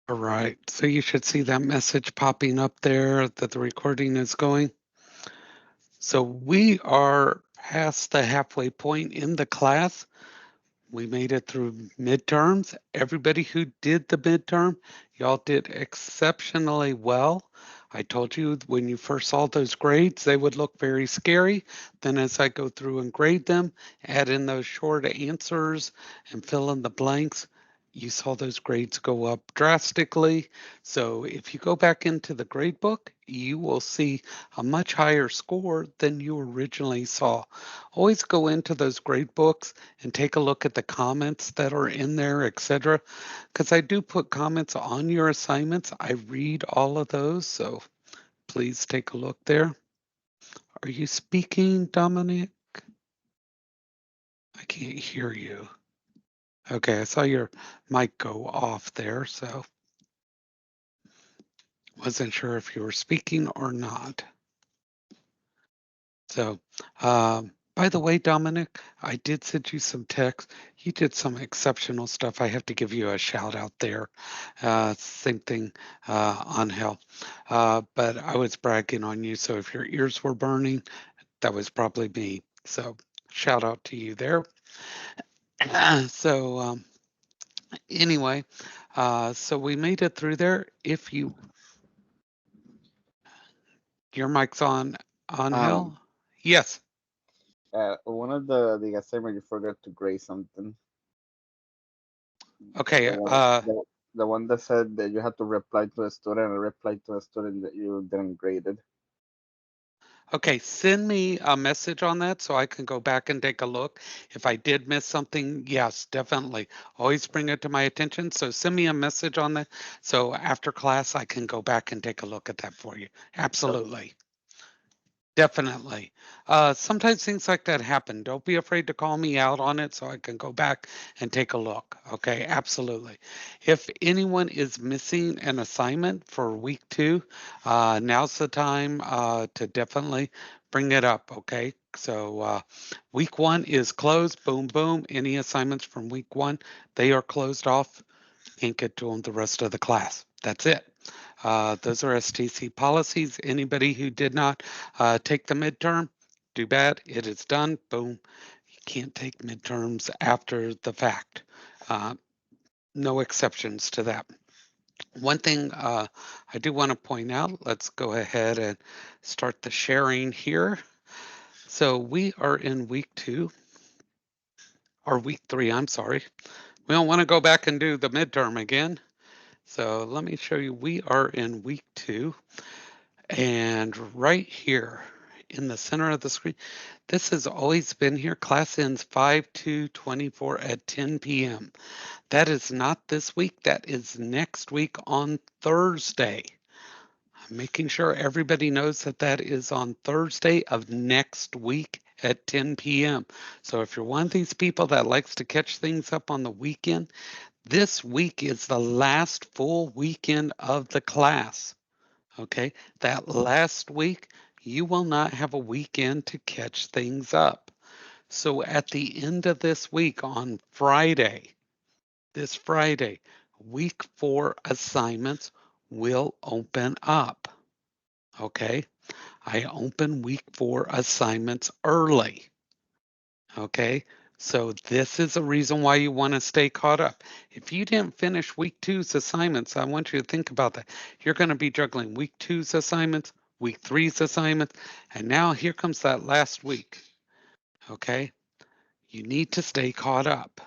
All right, so you should see that message popping up there that the recording is going. So we are past the halfway point in the class. We made it through midterms. Everybody who did the midterm, y'all did exceptionally well. I told you when you first saw those grades, they would look very scary. Then, as I go through and grade them, add in those short answers and fill in the blanks, you saw those grades go up drastically. So, if you go back into the grade book, you will see a much higher score than you originally saw. Always go into those grade books and take a look at the comments that are in there, etc. Because I do put comments on your assignments. I read all of those, so please take a look there. Are you speaking, Dominic? I can't hear you. Okay, I saw your mic go off there, so wasn't sure if you were speaking or not. So, by the way, Dominic, I did send you some text. You did some exceptional stuff. I have to give you a shout out there. Same thing, Angel. But I was bragging on you. So if your ears were burning, that was probably me. So shout out to you there. So anyway, so we made it through there. If your mic's on, Um, Angel. Yes. one of the assignment you forgot to grade something. The Okay. one the one that said that you had to reply to a student and reply to a student that you didn't grade it. Okay, send me a message on that so I can go back and take a look. If I did miss something, yes, definitely. Always bring it to my attention. So send me a message on that. So after class, I can go back and take a look at that for you. Okay. Absolutely. Definitely. Sometimes things like that happen. Don't be afraid to call me out on it so I can go back and take a look. Okay, absolutely. If anyone is missing an assignment for week 2, now's the time to definitely bring it up. Okay, so week 1 is closed. Boom, boom. Any assignments from week 1, they are closed off. Can't get to them the rest of the class. That's it. Those are STC policies. Anybody who did not take the midterm, too bad. It is done. Boom. You can't take midterms after the fact. Uh, no exceptions to that. One thing I do want to point out, let's go ahead and start the sharing here. So we are in week 2, or week 3, I'm sorry. We don't want to go back and do the midterm again. So let me show you, we are in week 2. And right here in the center of the screen, this has always been here. Class ends 5/2/24 at 10 p.m. That is not this week. That is next week on Thursday. I'm making sure everybody knows that that is on Thursday of next week at 10 p.m. So if you're one of these people that likes to catch things up on the weekend, this week is the last full weekend of the class. Okay, that last week, you will not have a weekend to catch things up. So at the end of this week on Friday, this Friday, week 4 assignments will open up. Okay, I open week 4 assignments early. Okay, so this is a reason why you want to stay caught up. If you didn't finish week two's assignments, I want you to think about that. You're going to be juggling week two's assignments, week three's assignments, and now here comes that last week. Okay, you need to stay caught up.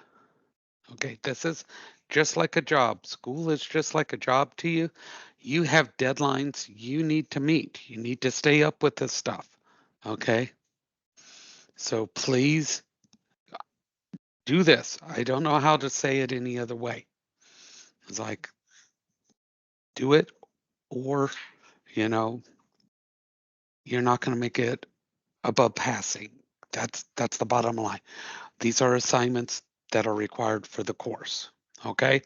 Okay, this is just like a job. School is just like a job to you. You have deadlines you need to meet, you need to stay up with this stuff. Okay, so please do this. I don't know how to say it any other way. It's like do it or, you know, you're not going to make it above passing. That's the bottom line. These are assignments that are required for the course. Okay?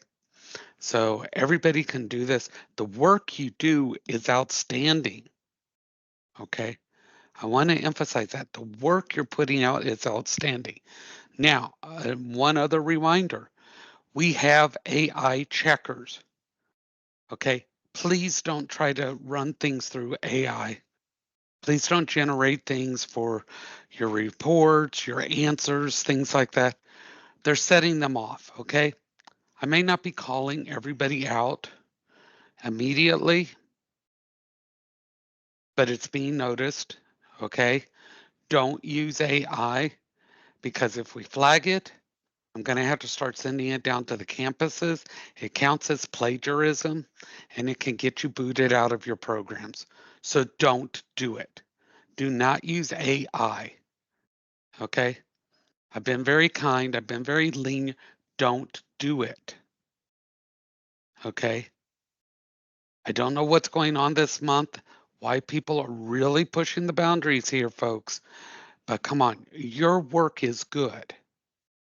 So everybody can do this. The work you do is outstanding. Okay? I want to emphasize that the work you're putting out is outstanding. Now, one other reminder, we have AI checkers. Okay. Please don't try to run things through AI. Please don't generate things for your reports, your answers, things like that. They're setting them off. Okay. I may not be calling everybody out immediately, but it's being noticed. Okay. Don't use AI because if we flag it, I'm going to have to start sending it down to the campuses. It counts as plagiarism and it can get you booted out of your programs. So don't do it. Do not use AI. Okay. I've been very kind. I've been very lenient. Don't do it. Okay. I don't know what's going on this month, why people are really pushing the boundaries here, folks. But come on, your work is good.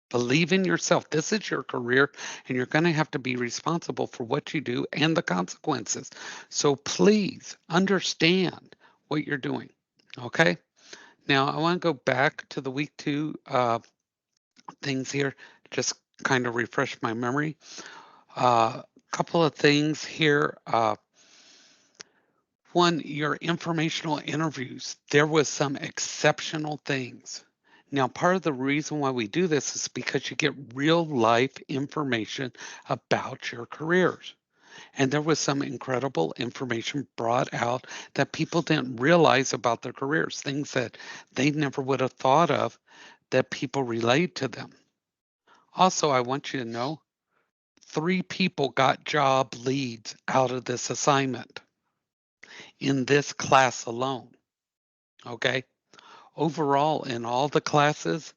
Believe in yourself. This is your career, and you're going to have to be responsible for what you do and the consequences. So please understand what you're doing. Okay. Now, I want to go back to the week 2 things here, just kind of refresh my memory. A couple of things here. One, your informational interviews. There was some exceptional things. Now, part of the reason why we do this is because you get real life information about your careers. And there was some incredible information brought out that people didn't realize about their careers, things that they never would have thought of that people relayed to them. Also, I want you to know 3 people got job leads out of this assignment in this class alone. Okay. Overall, in all the classes,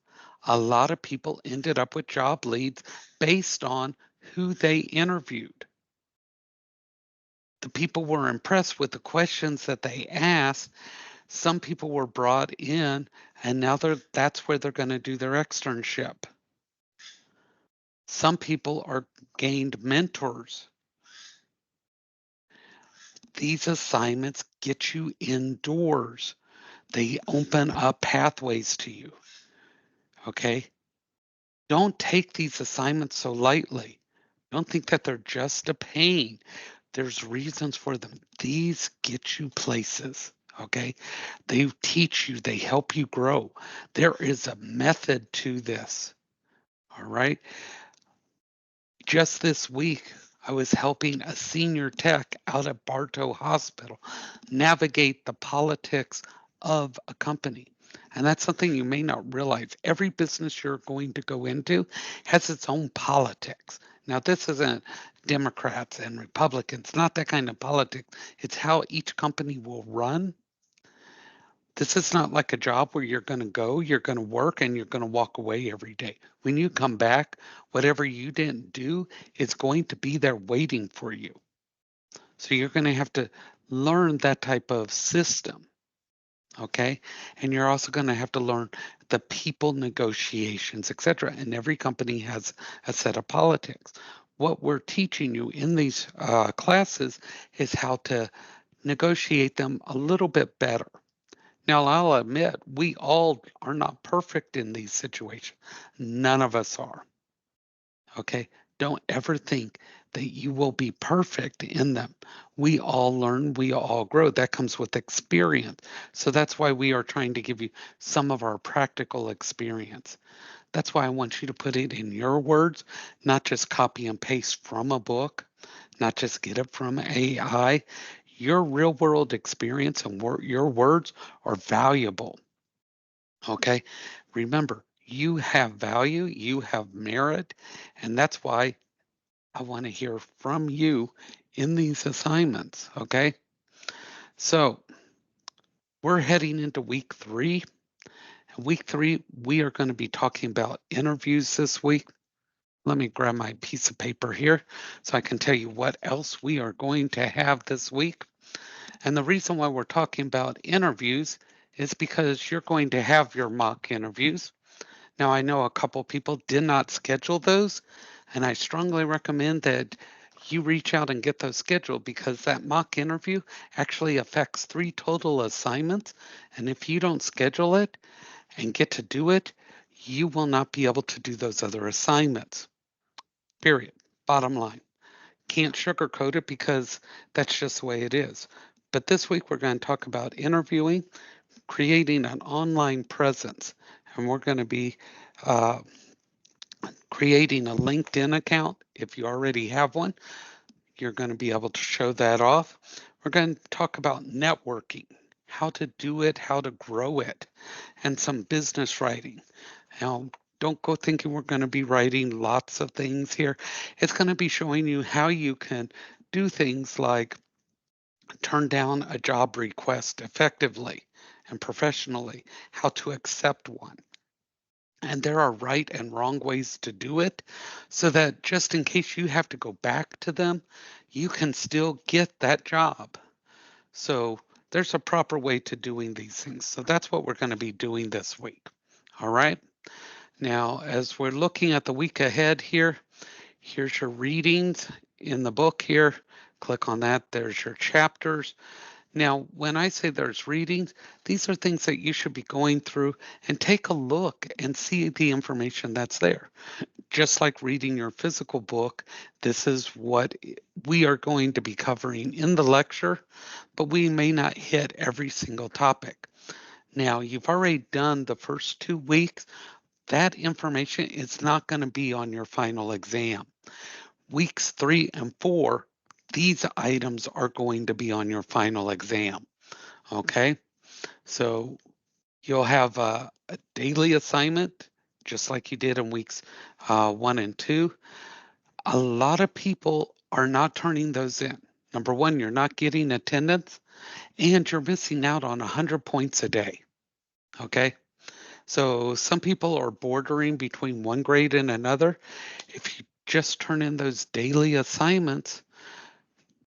a lot of people ended up with job leads based on who they interviewed. The people were impressed with the questions that they asked. Some people were brought in, and now that's where they're going to do their externship. Some people are gained mentors. These assignments get you indoors. They open up pathways to you. Okay. Don't take these assignments so lightly. Don't think that they're just a pain. There's reasons for them. These get you places. Okay. They teach you, they help you grow. There is a method to this. All right. Just this week, I was helping a senior tech out at Bartow Hospital navigate the politics of a company. And that's something you may not realize. Every business you're going to go into has its own politics. Now, this isn't Democrats and Republicans, not that kind of politics. It's how each company will run. This is not like a job where you're going to go, you're going to work, and you're going to walk away every day. When you come back, whatever you didn't do is going to be there waiting for you. So you're going to have to learn that type of system. Okay. And you're also going to have to learn the people negotiations, etc. And every company has a set of politics. What we're teaching you in these classes is how to negotiate them a little bit better. Now, I'll admit, we all are not perfect in these situations. None of us are. Okay. Don't ever think that you will be perfect in them. We all learn, we all grow. That comes with experience. So that's why we are trying to give you some of our practical experience. That's why I want you to put it in your words, not just copy and paste from a book, not just get it from AI. Your real world experience and your words are valuable. Okay. Remember, you have value, you have merit, and that's why I want to hear from you in these assignments. Okay. So we're heading into week 3. Week 3, we are going to be talking about interviews this week. Let me grab my piece of paper here so I can tell you what else we are going to have this week. And the reason why we're talking about interviews is because you're going to have your mock interviews. Now, I know a couple people did not schedule those, and I strongly recommend that you reach out and get those scheduled because that mock interview actually affects 3 total assignments. And if you don't schedule it and get to do it, you will not be able to do those other assignments. Period. Bottom line. Can't sugarcoat it because that's just the way it is. But this week we're going to talk about interviewing, creating an online presence, and we're going to be uh, creating a LinkedIn account. If you already have one, you're going to be able to show that off. We're going to talk about networking, how to do it, how to grow it, and some business writing. Now, don't go thinking we're going to be writing lots of things here. It's going to be showing you how you can do things like turn down a job request effectively and professionally, how to accept one. And there are right and wrong ways to do it so that just in case you have to go back to them, you can still get that job. So there's a proper way to doing these things. So that's what we're going to be doing this week. All right. Now, as we're looking at the week ahead here, here's your readings in the book here. Click on that. There's your chapters. Now, when I say there's readings, these are things that you should be going through and take a look and see the information that's there. Just like reading your physical book, this is what we are going to be covering in the lecture, but we may not hit every single topic. Now, you've already done the first 2 weeks. That information is not going to be on your final exam. Weeks 3 and 4, these items are going to be on your final exam. Okay, so you'll have a daily assignment, just like you did in weeks 1 and 2. A lot of people are not turning those in. Number one, you're not getting attendance and you're missing out on 100 points a day. Okay, so some people are bordering between one grade and another. If you just turn in those daily assignments,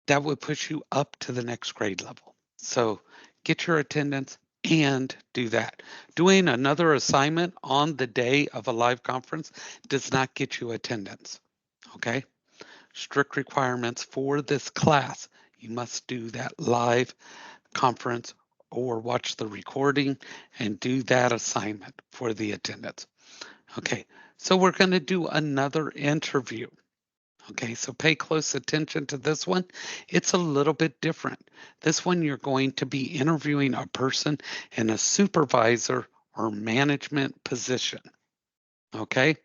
that would push you up to the next grade level. So get your attendance and do that. Doing another assignment on the day of a live conference does not get you attendance. Okay. Strict requirements for this class. You must do that live conference or watch the recording and do that assignment for the attendance. Okay. So we're going to do another interview. Okay, so pay close attention to this one. It's a little bit different. This one, you're going to be interviewing a person in a supervisor or management position. Okay,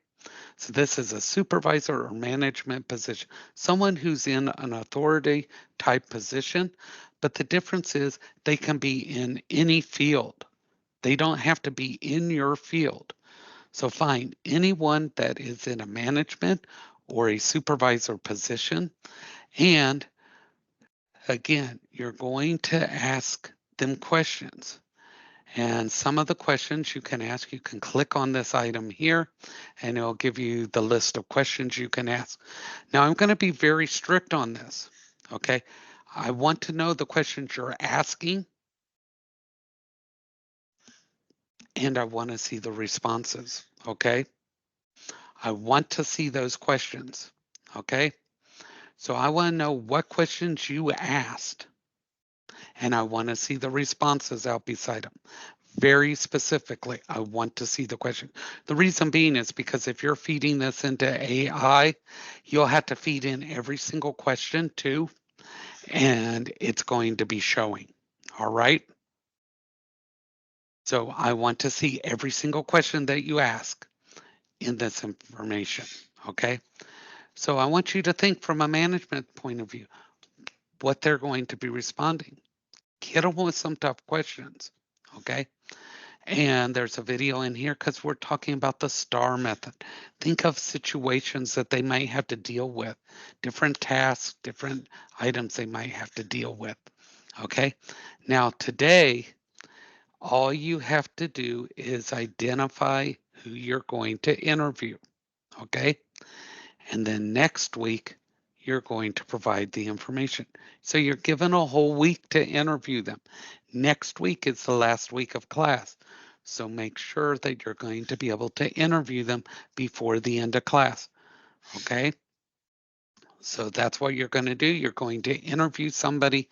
so this is a supervisor or management position, someone who's in an authority type position, but the difference is they can be in any field. They don't have to be in your field. So find anyone that is in a management or a supervisor position. And again, you're going to ask them questions. And some of the questions you can ask, you can click on this item here and it'll give you the list of questions you can ask. Now, I'm going to be very strict on this. Okay. I want to know the questions you're asking and I want to see the responses. Okay. I want to see those questions. Okay. So I want to know what questions you asked, and I want to see the responses out beside them. Very specifically, I want to see the question. The reason being is because if you're feeding this into AI, you'll have to feed in every single question too, and it's going to be showing. All right. So I want to see every single question that you ask in this information. Okay. So I want you to think from a management point of view what they're going to be responding. Hit them with some tough questions. Okay. And there's a video in here because we're talking about the STAR method. Think of situations that they might have to deal with, different tasks, different items they might have to deal with. Okay. Now, today, all you have to do is identify who you're going to interview. Okay. And then next week, you're going to provide the information. So you're given a whole week to interview them. Next week is the last week of class. So make sure that you're going to be able to interview them before the end of class. Okay. So that's what you're going to do. You're going to interview somebody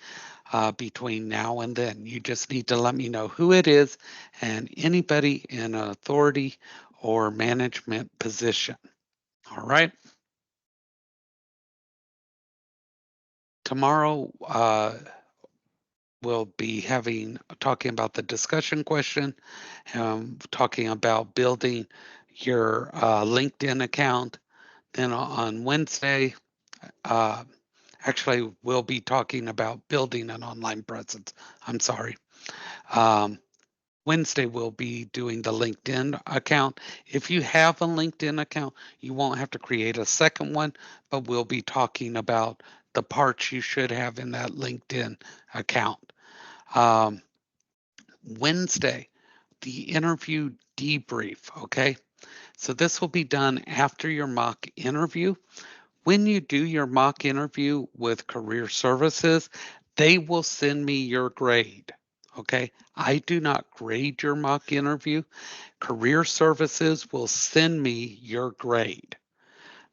between now and then. You just need to let me know who it is and anybody in an authority or management position. All right. Tomorrow, we'll be talking about the discussion question, talking about building your LinkedIn account. Then on Wednesday, uh, actually, we'll be talking about building an online presence. I'm sorry. Um, Wednesday, we'll be doing the LinkedIn account. If you have a LinkedIn account, you won't have to create a second one, but we'll be talking about the parts you should have in that LinkedIn account. Um, Wednesday, the interview debrief. Okay. So this will be done after your mock interview. When you do your mock interview with Career Services, they will send me your grade. Okay. I do not grade your mock interview. Career Services will send me your grade.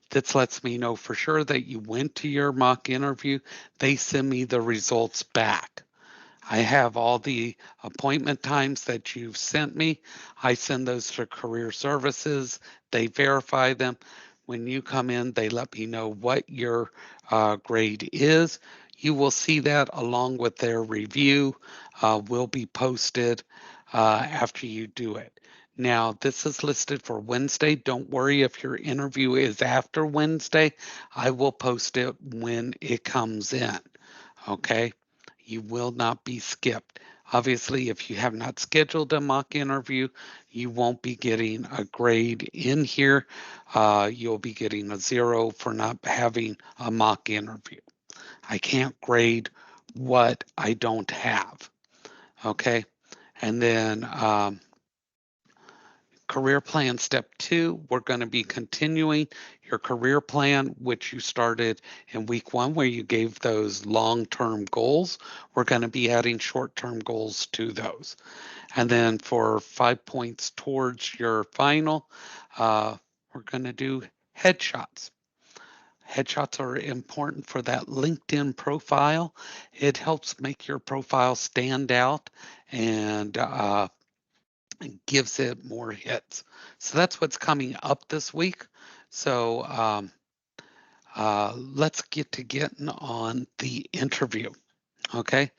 This lets me know for sure that you went to your mock interview. They send me the results back. I have all the appointment times that you've sent me. I send those to Career Services. They verify them. When you come in, they let me know what your grade is. You will see that along with their review will be posted after you do it. Now, this is listed for Wednesday. Don't worry if your interview is after Wednesday. I will post it when it comes in. Okay. You will not be skipped. Obviously, if you have not scheduled a mock interview, you won't be getting a grade in here. You'll be getting a 0 for not having a mock interview. I can't grade what I don't have. Okay. And then career plan step 2, we're going to be continuing your career plan, which you started in week 1, where you gave those long-term goals. We're going to be adding short-term goals to those. And then for 5 points towards your final, we're going to do headshots. Headshots are important for that LinkedIn profile. It helps make your profile stand out and gives it more hits. So that's what's coming up this week. So let's get to getting on the interview. Okay.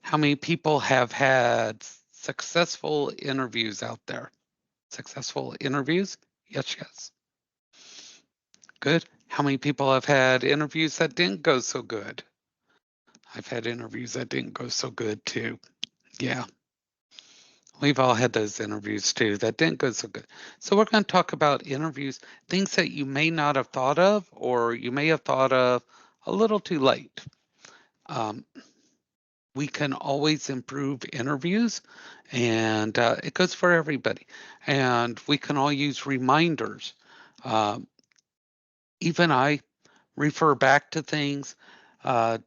How many people have had successful interviews out there? Successful interviews? Yes, yes. Good. How many people have had interviews that didn't go so good? I've had interviews that didn't go so good too. Yeah. We've all had those interviews too that didn't go so good. So we're going to talk about interviews, things that you may not have thought of, or you may have thought of a little too late. Um, we can always improve interviews, and it goes for everybody. And we can all use reminders. Um, Even I refer back to things. Uh,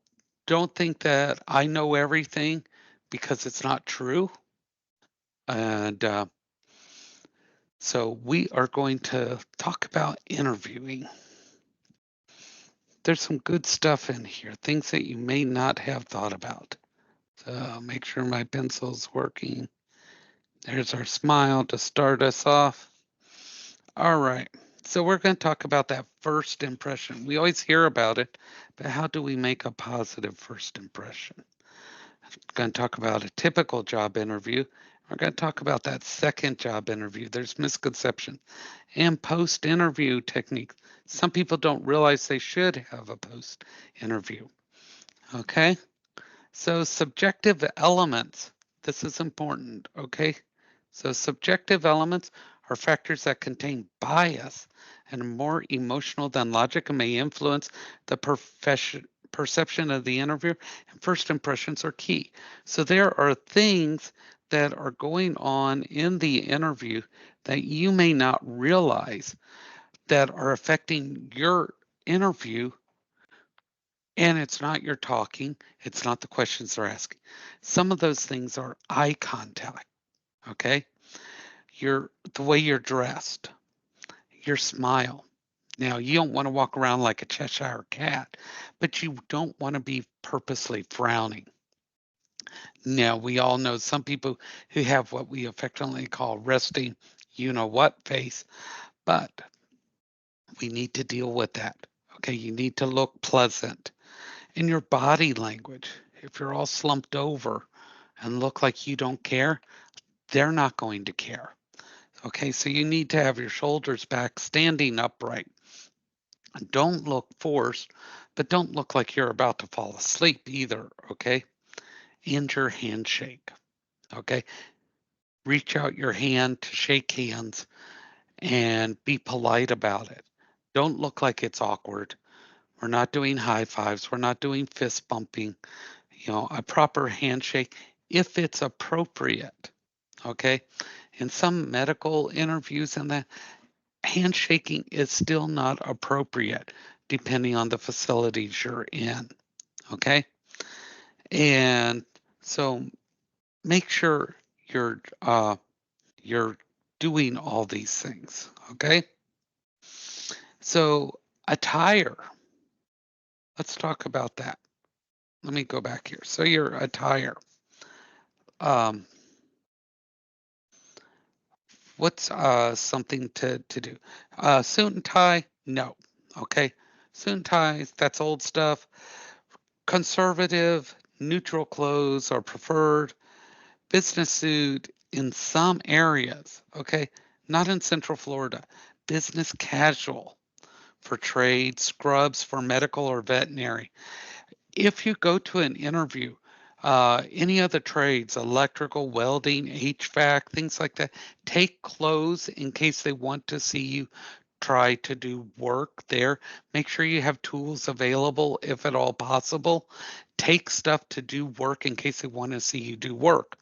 don't think that I know everything because it's not true. And so we are going to talk about interviewing. There's some good stuff in here, things that you may not have thought about. So make sure my pencil's working. There's our smile to start us off. All right. So we're going to talk about that first impression. We always hear about it, but how do we make a positive first impression? We're going to talk about a typical job interview. We're going to talk about that second job interview. There's misconception and post interview techniques. Some people don't realize they should have a post interview. Okay. So subjective elements. This is important. Okay. So subjective elements are factors that contain bias and are more emotional than logic and may influence the perception of the interviewer. And first impressions are key. So there are things that are going on in the interview that you may not realize that are affecting your interview. And it's not your talking, it's not the questions they're asking. Some of those things are eye contact, okay? The way you're dressed, your smile. Now, you don't want to walk around like a Cheshire cat, but you don't want to be purposely frowning. Now, we all know some people who have what we affectionately call resting, you know what face, but we need to deal with that. Okay, you need to look pleasant. In your body language. If you're all slumped over and look like you don't care, they're not going to care. Okay, so you need to have your shoulders back, standing upright. Don't look forced, but don't look like you're about to fall asleep either. Okay, and your handshake. Okay, reach out your hand to shake hands and be polite about it. Don't look like it's awkward. We're not doing high fives. We're not doing fist bumping. A proper handshake if it's appropriate. Okay. In some medical interviews and that, handshaking is still not appropriate depending on the facilities you're in. Okay. And so make sure you're doing all these things. Okay. So attire. Let's talk about that. Let me go back here. So your attire. Um, what's something to do? Suit and tie? No. Okay. Suit and ties, that's old stuff. Conservative, neutral clothes are preferred. Business suit in some areas. Okay. Not in Central Florida. Business casual for trade, scrubs for medical or veterinary. If you go to an interview, any of the trades, electrical, welding, HVAC, things like that, take clothes in case they want to see you try to do work there. Make sure you have tools available if at all possible. Take stuff to do work in case they want to see you do work.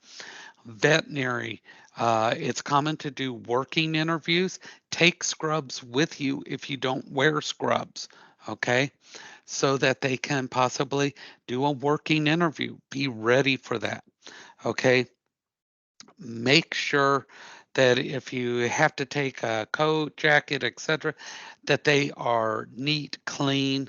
Veterinary, it's common to do working interviews. Take scrubs with you if you don't wear scrubs. Okay, so that they can possibly do a working interview. Be ready for that. Okay. Make sure that if you have to take a coat, jacket, etc., that they are neat, clean.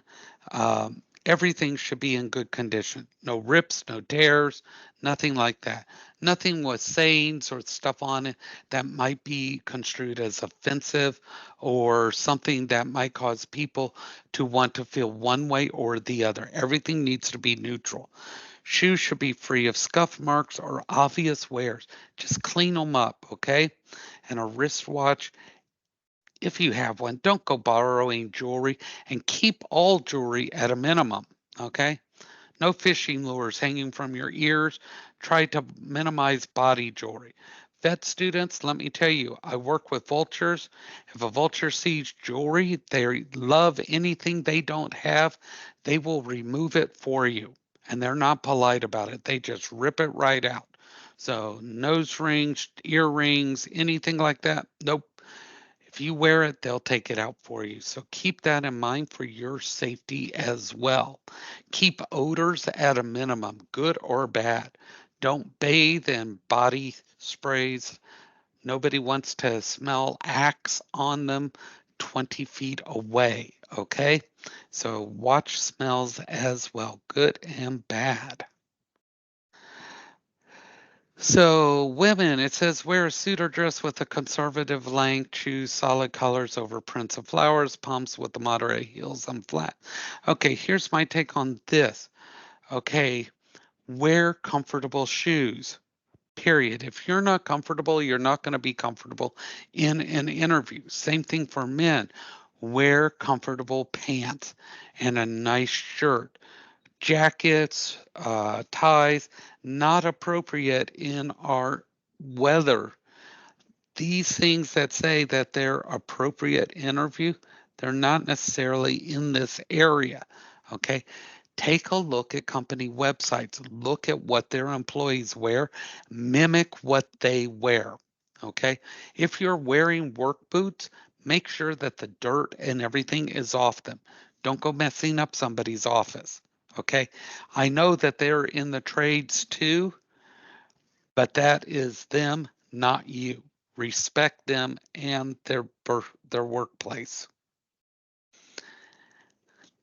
Everything should be in good condition. No rips, no tears, nothing like that. Nothing with sayings or stuff on it that might be construed as offensive or something that might cause people to want to feel one way or the other. Everything needs to be neutral. Shoes should be free of scuff marks or obvious wears. Just clean them up, okay? And a wristwatch, if you have one, don't go borrowing jewelry and keep all jewelry at a minimum, okay? No fishing lures hanging from your ears. Try to minimize body jewelry. Vet students, let me tell you, I work with vultures. If a vulture sees jewelry, they love anything they don't have, they will remove it for you. And they're not polite about it. They just rip it right out. So, nose rings, earrings, anything like that, nope. If you wear it, they'll take it out for you. So keep that in mind for your safety as well. Keep odors at a minimum, good or bad. Don't bathe in body sprays. Nobody wants to smell Axe on them 20 feet away. Okay. So watch smells as well, good and bad. So, women, it says wear a suit or dress with a conservative length, choose solid colors over prints of flowers, pumps with the moderate heels and flat. Okay, here's my take on this. Okay, wear comfortable shoes, period. If you're not comfortable, you're not going to be comfortable in an interview. Same thing for men. Wear comfortable pants and a nice shirt. Jackets, ties, not appropriate in our weather. These things that say that they're appropriate interview, they're not necessarily in this area. Okay. Take a look at company websites, look at what their employees wear, mimic what they wear. Okay. If you're wearing work boots, make sure that the dirt and everything is off them. Don't go messing up somebody's office. Okay. I know that they're in the trades too, but that is them, not you. Respect them and their workplace.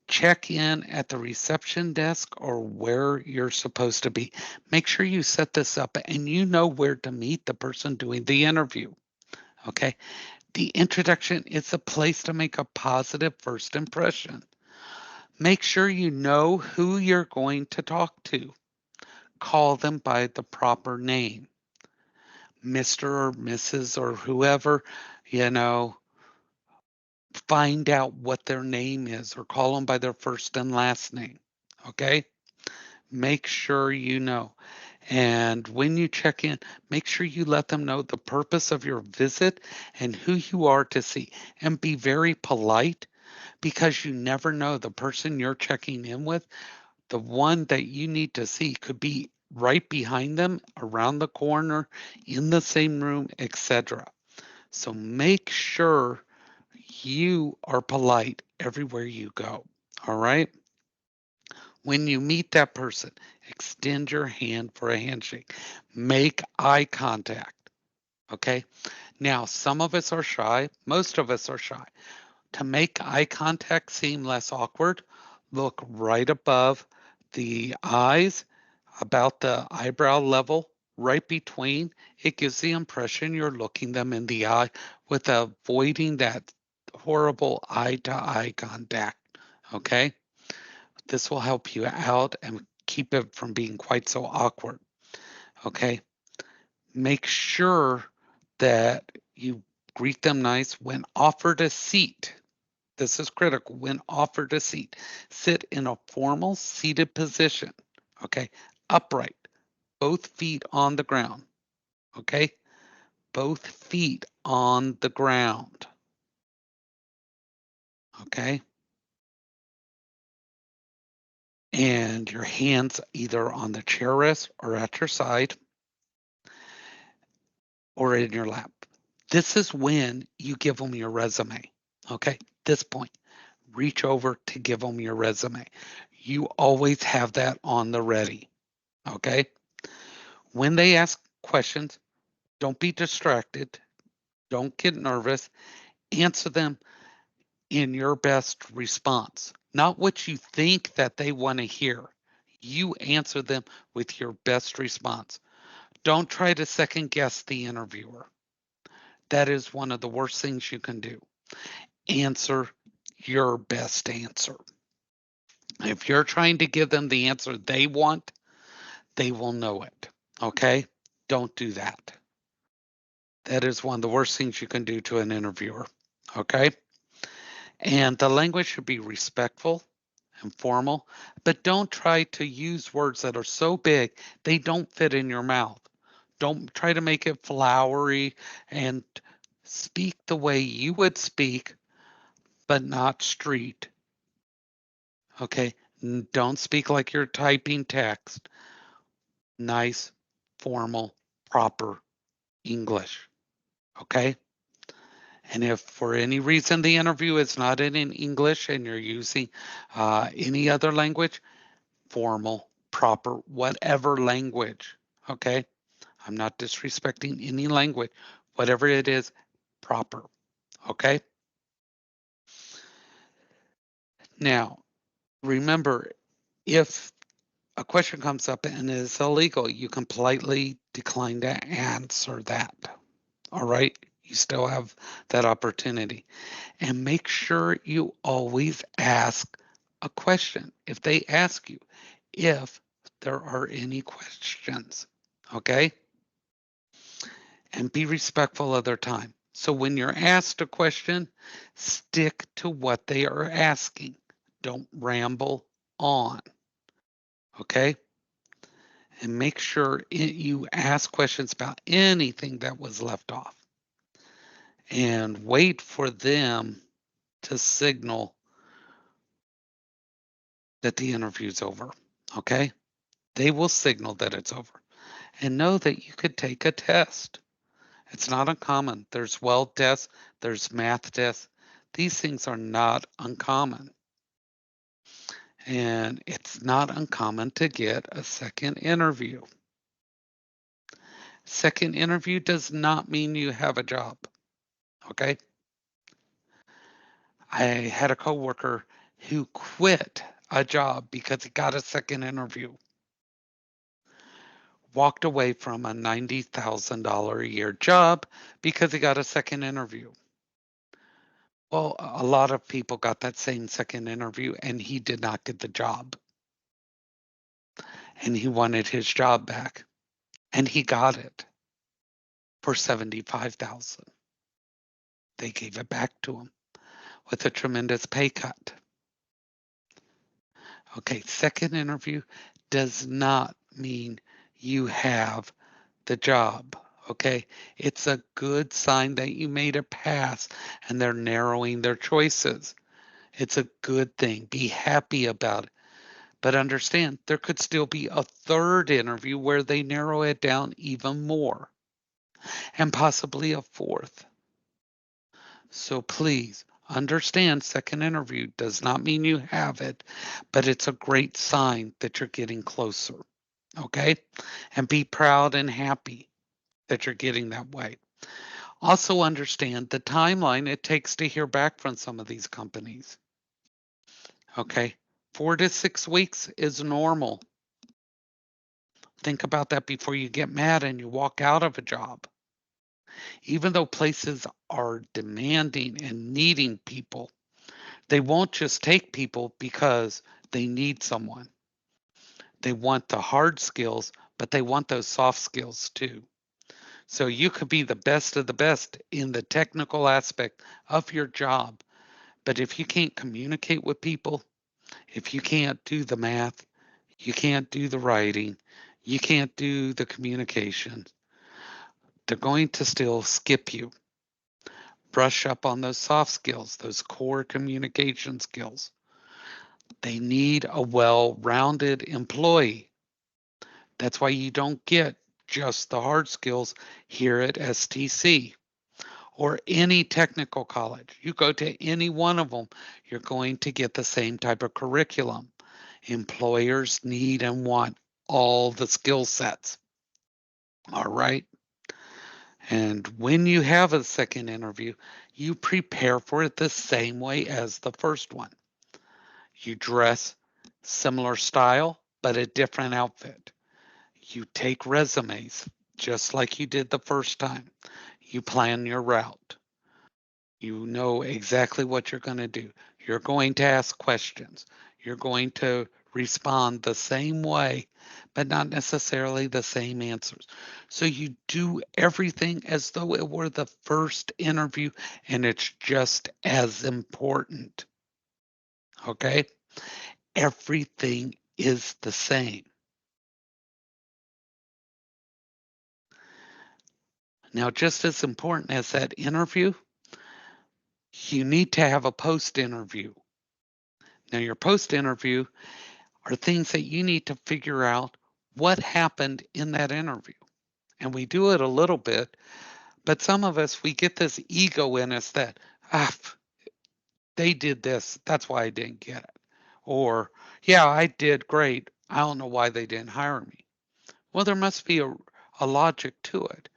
Check in at the reception desk or where you're supposed to be. Make sure you set this up and you know where to meet the person doing the interview. Okay. The introduction is a place to make a positive first impression. Make sure you know who you're going to talk to. Call them by the proper name, Mr. or Mrs. or whoever, you know, find out what their name is or call them by their first and last name. Okay? Make sure you know. And when you check in, make sure you let them know the purpose of your visit and who you are to see. And be very polite because you never know the person you're checking in with, the one that you need to see could be right behind them, around the corner, in the same room, etc. So make sure you are polite everywhere you go. All right? When you meet that person, extend your hand for a handshake. Make eye contact. Okay. Now, some of us are shy. Most of us are shy. To make eye contact seem less awkward, look right above the eyes, about the eyebrow level, right between. It gives the impression you're looking them in the eye with avoiding that horrible eye to eye contact. Okay. This will help you out and keep it from being quite so awkward. Okay. Make sure that you greet them nice when offered a seat. This is critical. When offered a seat, sit in a formal seated position. Okay. Upright, both feet on the ground. Okay. Both feet on the ground. Okay. And your hands either on the chair rest or at your side or in your lap. This is when you give them your resume. Okay. This point, reach over to give them your resume. You always have that on the ready. Okay. When they ask questions, don't be distracted. Don't get nervous. Answer them in your best response, not what you think that they want to hear. You answer them with your best response. Don't try to second guess the interviewer. That is one of the worst things you can do. Answer your best answer. If you're trying to give them the answer they want, they will know it. Okay? Don't do that. That is one of the worst things you can do to an interviewer. Okay? And the language should be respectful and formal, but don't try to use words that are so big they don't fit in your mouth. Don't try to make it flowery and speak the way you would speak, but not street. Okay? Don't speak like you're typing text. Nice, formal, proper English. Okay? And if for any reason the interview is not in English and you're using any other language, formal, proper, whatever language. Okay? I'm not disrespecting any language. Whatever it is, proper. Okay? Now, remember, if a question comes up and is illegal, you can politely decline to answer that. All right? You still have that opportunity. And make sure you always ask a question if they ask you, if there are any questions. Okay? And be respectful of their time. So when you're asked a question, stick to what they are asking. Don't ramble on. Okay? And make sure you ask questions about anything that was left off. And wait for them to signal that the interview's over. Okay? They will signal that it's over. And know that you could take a test. It's not uncommon. There's weld tests, there's math tests. These things are not uncommon. And it's not uncommon to get a second interview. Second interview does not mean you have a job. Okay? I had a coworker who quit a job because he got a second interview. Walked away from a $90,000 a year job because he got a second interview. Well, a lot of people got that same second interview and he did not get the job. And he wanted his job back. And he got it for 75,000. They gave it back to him with a tremendous pay cut. Okay, second interview does not mean you have the job. Okay, it's a good sign that you made a pass and they're narrowing their choices. It's a good thing. Be happy about it. But understand, there could still be a third interview where they narrow it down even more, and possibly a fourth. So please understand, second interview does not mean you have it, but it's a great sign that you're getting closer. Okay? And be proud and happy that you're getting that way. Also understand the timeline it takes to hear back from some of these companies. Okay? 4 to 6 weeks is normal. Think about that before you get mad and you walk out of a job. Even though places are demanding and needing people, they won't just take people because they need someone. They want the hard skills, but they want those soft skills too. So you could be the best of the best in the technical aspect of your job, but if you can't communicate with people, if you can't do the math, you can't do the writing, you can't do the communication, they're going to still skip you. Brush up on those soft skills, those core communication skills. They need a well rounded employee. That's why you don't get just the hard skills here at STC or any technical college. You go to any one of them, you're going to get the same type of curriculum. Employers need and want all the skill sets. All right. And when you have a second interview, you prepare for it the same way as the first one. You dress similar style, but a different outfit. You take resumes just like you did the first time. You plan your route. You know exactly what you're going to do. You're going to ask questions. You're going to respond the same way, but not necessarily the same answers. So you do everything as though it were the first interview and it's just as important. Okay? Everything is the same. Now, just as important as that interview, you need to have a post interview. Now, your post interview are things that you need to figure out what happened in that interview. And we do it a little bit, but some of us, we get this ego in us that, they did this. That's why I didn't get it. Or, yeah, I did great. I don't know why they didn't hire me. Well, there must be a logic to it.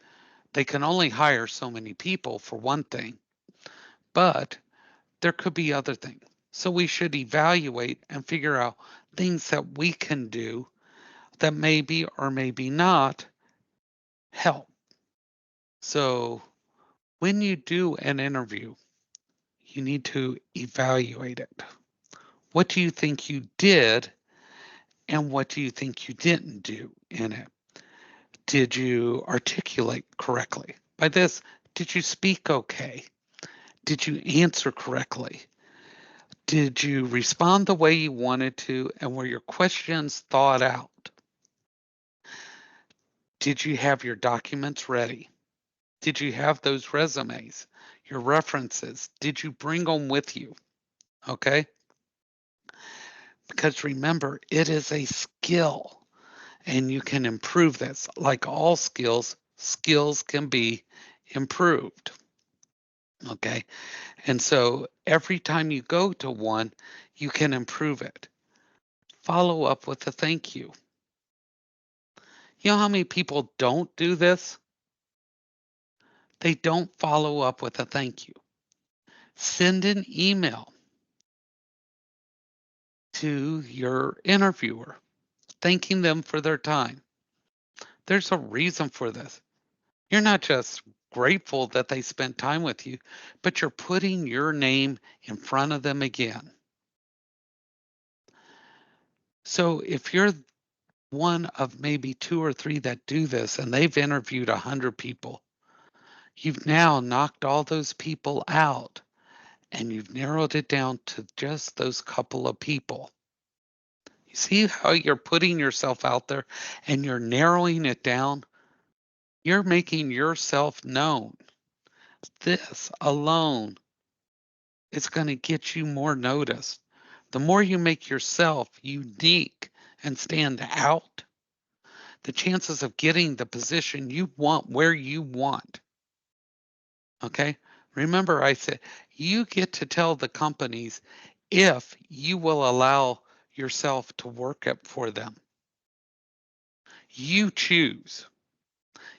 They can only hire so many people for one thing, but there could be other things. So we should evaluate and figure out things that we can do that maybe or maybe not help. So when you do an interview, you need to evaluate it. What do you think you did and what do you think you didn't do in it? Did you articulate correctly? By this, did you speak okay? Did you answer correctly? Did you respond the way you wanted to and were your questions thought out? Did you have your documents ready? Did you have those resumes, your references? Did you bring them with you? Okay. Because remember, it is a skill and you can improve this. Like all skills, skills can be improved. Okay. And so every time you go to one, you can improve it. Follow up with a thank you. You know how many people don't do this? They don't follow up with a thank you. Send an email to your interviewer, thanking them for their time. There's a reason for this. You're not just grateful that they spent time with you, but you're putting your name in front of them again. So if you're one of maybe 2 or 3 that do this and they've interviewed 100 people, you've now knocked all those people out and you've narrowed it down to just those couple of people. You see how you're putting yourself out there and you're narrowing it down? You're making yourself known. This alone is going to get you more notice. The more you make yourself unique and stand out, the chances of getting the position you want where you want. Okay? Remember, I said you get to tell the companies if you will allow yourself to work up for them. You choose.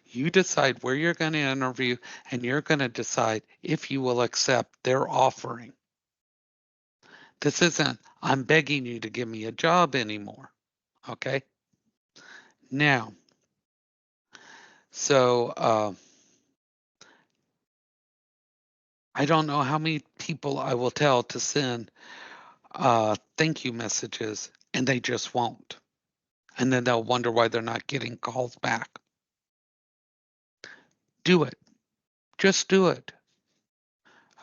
You decide where you're going to interview and you're going to decide if you will accept their offering. This isn't, I'm begging you to give me a job anymore. Okay? Now, so I don't know how many people I will tell to send thank you messages and they just won't. And then they'll wonder why they're not getting calls back. Do it. Just do it.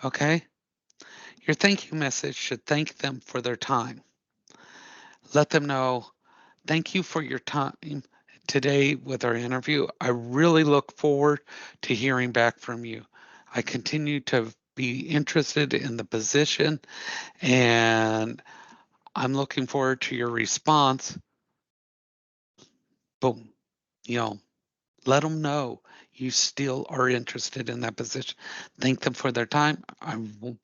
Okay? Your thank you message should thank them for their time. Let them know, thank you for your time today with our interview. I really look forward to hearing back from you. I continue to be interested in the position and I'm looking forward to your response. Boom. You know, let them know you still are interested in that position. Thank them for their time. I'm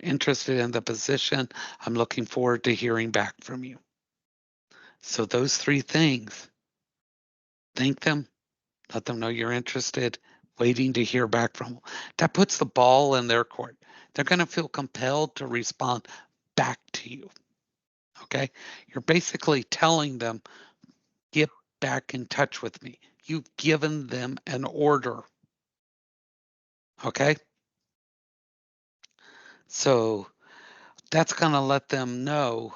interested in the position. I'm looking forward to hearing back from you. So those 3 things, thank them, let them know you're interested, waiting to hear back from them. That puts the ball in their court. They're going to feel compelled to respond back to you. Okay? You're basically telling them, get back in touch with me. You've given them an order. Okay? So that's going to let them know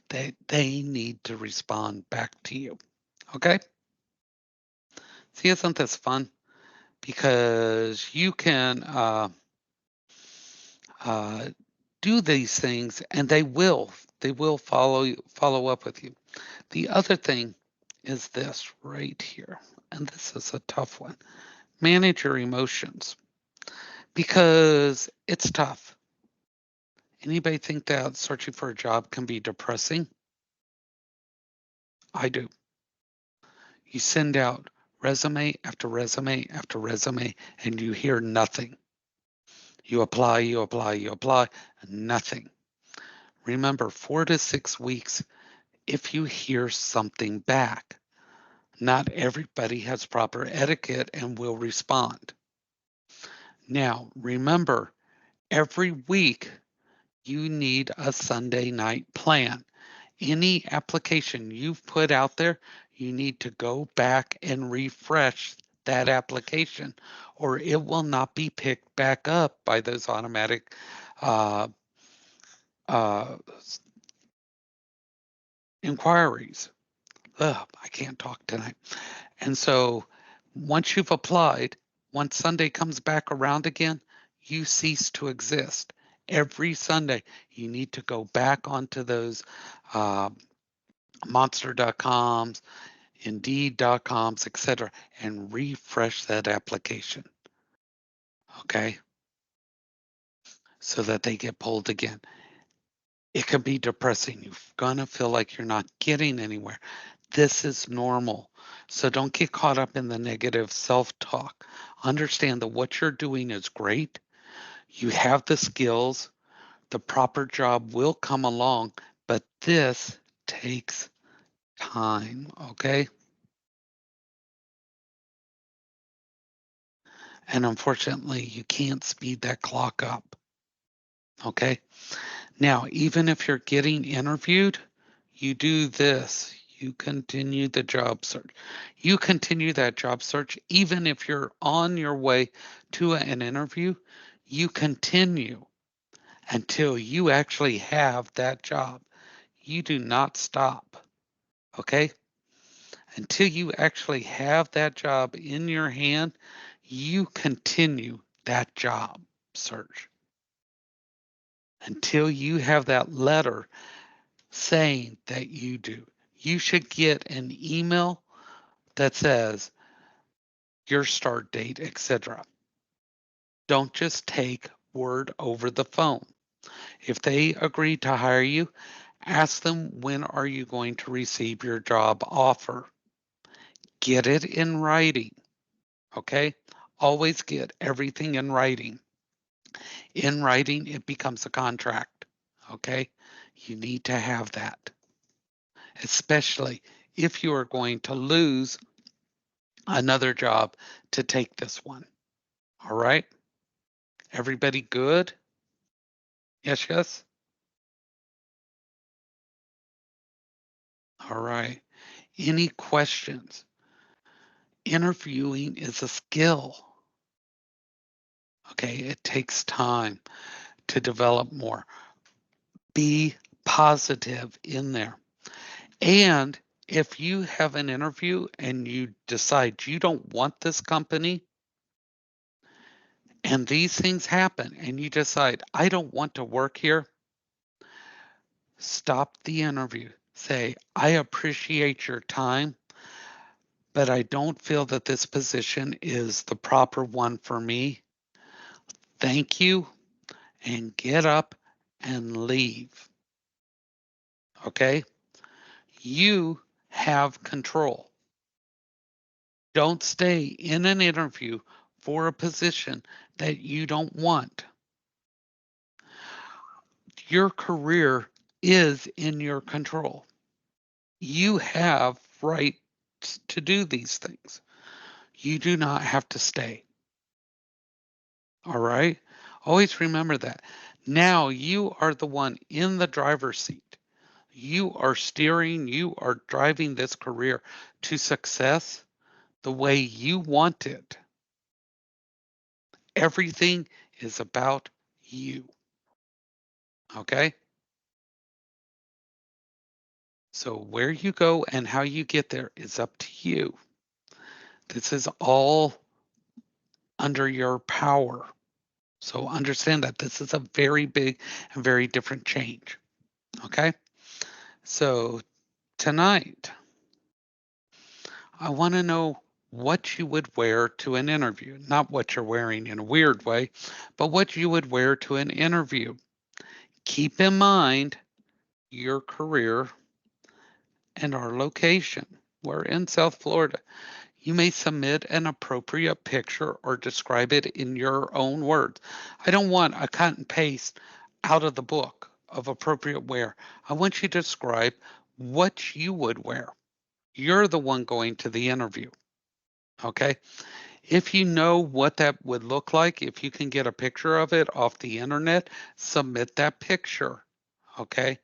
that they need to respond back to you. Okay? See, isn't this fun? Because you can do these things and they will follow up with you. The other thing is this right here, and this is a tough one. Manage your emotions because it's tough. Anybody think that searching for a job can be depressing? I do. You send out resume after resume after resume and you hear nothing. You apply, you apply, you apply, nothing. Remember, 4 to 6 weeks if you hear something back. Not everybody has proper etiquette and will respond. Now, remember, every week you need a Sunday night plan. Any application you've put out there, you need to go back and refresh that application or it will not be picked back up by those automatic uh, uh, inquiries. Ugh, I can't talk tonight. And so once you've applied, once Sunday comes back around again, you cease to exist. Every Sunday, you need to go back onto those uh, monster.coms, indeed.coms, etc., and refresh that application. Okay? So that they get pulled again. It can be depressing. You're going to feel like you're not getting anywhere. This is normal. So don't get caught up in the negative self talk. Understand that what you're doing is great. You have the skills. The proper job will come along, but this takes time. Okay. And unfortunately, you can't speed that clock up. Okay. Now, even if you're getting interviewed, you do this. You continue the job search. You continue that job search even if you're on your way to an interview. You continue until you actually have that job. You do not stop, okay? Until you actually have that job in your hand, you continue that job search until you have that letter saying that you do. You should get an email that says your start date, etc. Don't just take word over the phone. If they agree to hire you, ask them, when are you going to receive your job offer? Get it in writing, okay? Always get everything in writing. In writing, it becomes a contract, okay? You need to have that, especially if you are going to lose another job to take this one. All right? Everybody good? Yes, yes? All right. Any questions? Interviewing is a skill. Okay, it takes time to develop more. Be positive in there. And if you have an interview and you decide you don't want this company and these things happen and you decide, I don't want to work here, stop the interview. Say, I appreciate your time, but I don't feel that this position is the proper one for me. Thank you, and get up and leave. Okay? You have control. Don't stay in an interview for a position that you don't want. Your career is in your control. You have rights to do these things. You do not have to stay. All right? Always remember that. Now you are the one in the driver's seat. You are steering, you are driving this career to success the way you want it. Everything is about you. Okay? So where you go and how you get there is up to you. This is all under your power. So understand that this is a very big and very different change. Okay? So tonight, I want to know what you would wear to an interview. Not what you're wearing in a weird way, but what you would wear to an interview. Keep in mind your career and our location. We're in South Florida. You may submit an appropriate picture or describe it in your own words. I don't want a cut and paste out of the book of appropriate wear. I want you to describe what you would wear. You're the one going to the interview. Okay. If you know what that would look like, if you can get a picture of it off the internet, submit that picture. Okay.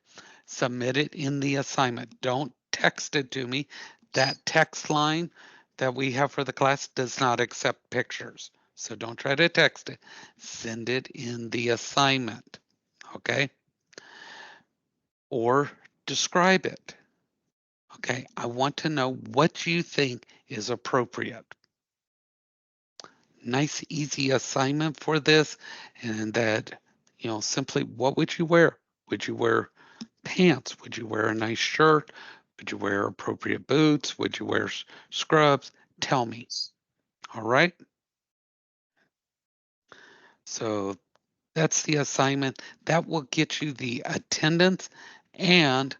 Submit it in the assignment. Don't text it to me. That text line that we have for the class does not accept pictures. So don't try to text it. Send it in the assignment. Okay. Or describe it. Okay. I want to know what you think is appropriate. Nice, easy assignment for this. And that, simply what would you wear? Would you wear pants? Would you wear a nice shirt? Would you wear appropriate boots? Would you wear scrubs? Tell me. All right. So that's the assignment. That will get you the attendance and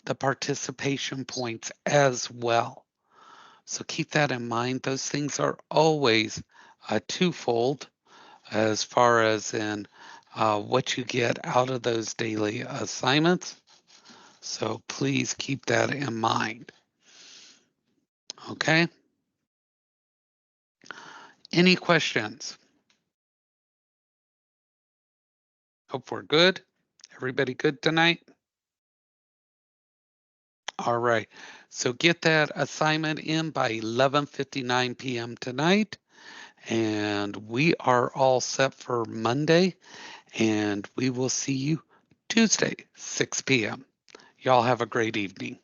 the participation points as well. So keep that in mind. Those things are always twofold as far as in what you get out of those daily assignments. So please keep that in mind. Okay. Any questions? Hope we're good. Everybody good tonight? All right. So get that assignment in by 11:59 p.m. tonight. And we are all set for Monday. And we will see you Tuesday, 6 p.m. Y'all have a great evening.